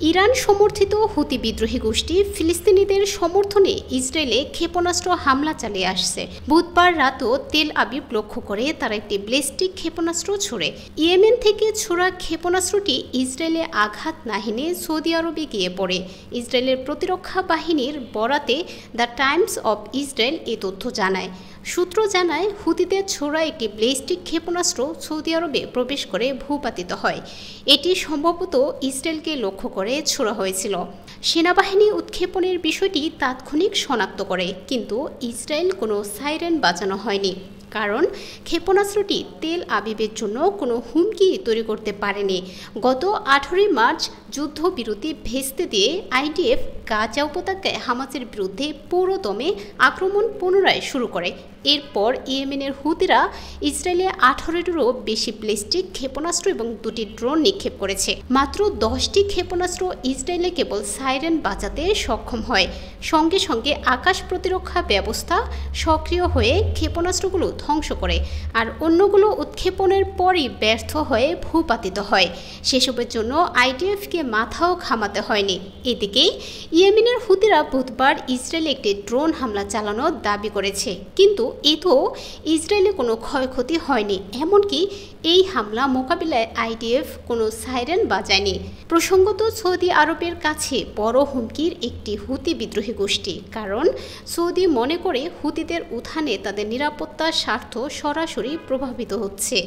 Iran সমর্থিত হুতি বিদ্রোহী গোষ্ঠী ফিলিস্তিনিদের সমর্থনে ইসরায়েলে ক্ষেপণাস্ত্র হামলা চালিয়ে আসছে। বুধবার রাতও তেল আবিব লক্ষ্য করে তারা একটি ব্যালিস্টিক ক্ষেপণাস্ত্র ছোড়ে। ইয়েমেন থেকে ছোড়া ক্ষেপণাস্ত্রটি ইসরায়েলে আঘাত না হেনে সৌদি আরবে গিয়ে পড়ে। ইসরায়েলের প্রতিরক্ষা বাহিনীর বরাতে দ্য টাইমস অব ইসরায়েল এ তথ্য জানায়। সূত্র জানায়, হুতিদের ছোড়া একটি ব্যালিস্টিক ক্ষেপণাস্ত্র সৌদি আরবে প্রবেশ করে ভূপাতিত হয়। এটি সম্ভবত ইসরায়েলকে লক্ষ্য করে ছোড়া হয়েছিল। সেনাবাহিনী উৎক্ষেপণের বিষয়টি তাৎক্ষণিক শনাক্ত করে, কিন্তু ইসরায়েল কোনো সাইরেন বাজানো হয়নি, কারণ ক্ষেপণাস্ত্রটি তেল আবিবের জন্য কোনো হুমকি তৈরি করতে পারেনি। গত 18 মার্চ যুদ্ধবিরতি ভেস্তে দিয়ে আইডিএফ গাজা উপত্যকায় হামাসের বিরুদ্ধে পুরোদমে আক্রমণ পুনরায় শুরু করে। এরপর ইয়েমেনের হুতিরা ইসরায়েলে 18টিরও বেশি ব্যালিস্টিক ক্ষেপণাস্ত্র এবং 2টি ড্রোন নিক্ষেপ করেছে। মাত্র 10টি ক্ষেপণাস্ত্র ইসরায়েলে কেবল সাইরেন বাজাতে সক্ষম হয়। সঙ্গে সঙ্গে আকাশ প্রতিরক্ষা ব্যবস্থা সক্রিয় হয়ে ক্ষেপণাস্ত্রগুলো ধ্বংস করে, আর অন্যগুলো উৎক্ষেপণের পরই ব্যর্থ হয়ে ভূপাতিত হয়। সেসবের জন্য আইডিএফকে মাথাও ঘামাতে হয়নি। এদিকে ইয়েমেনের হুতিরা বুধবার ইসরায়েলে একটি ড্রোন হামলা চালানোর দাবি করেছে, কিন্তু এতেও ইসরায়েলে কোনো ক্ষয়ক্ষতি হয়নি। এমনকি এই হামলা মোকাবিলায় আইডিএফ কোনো সাইরেন বাজায়নি। প্রসঙ্গত, সৌদি আরবের কাছে বড় হুমকির একটি হুতি বিদ্রোহী গোষ্ঠী, কারণ সৌদি মনে করে হুতিদের উত্থানে তাদের নিরাপত্তার স্বার্থ সরাসরি প্রভাবিত হচ্ছে।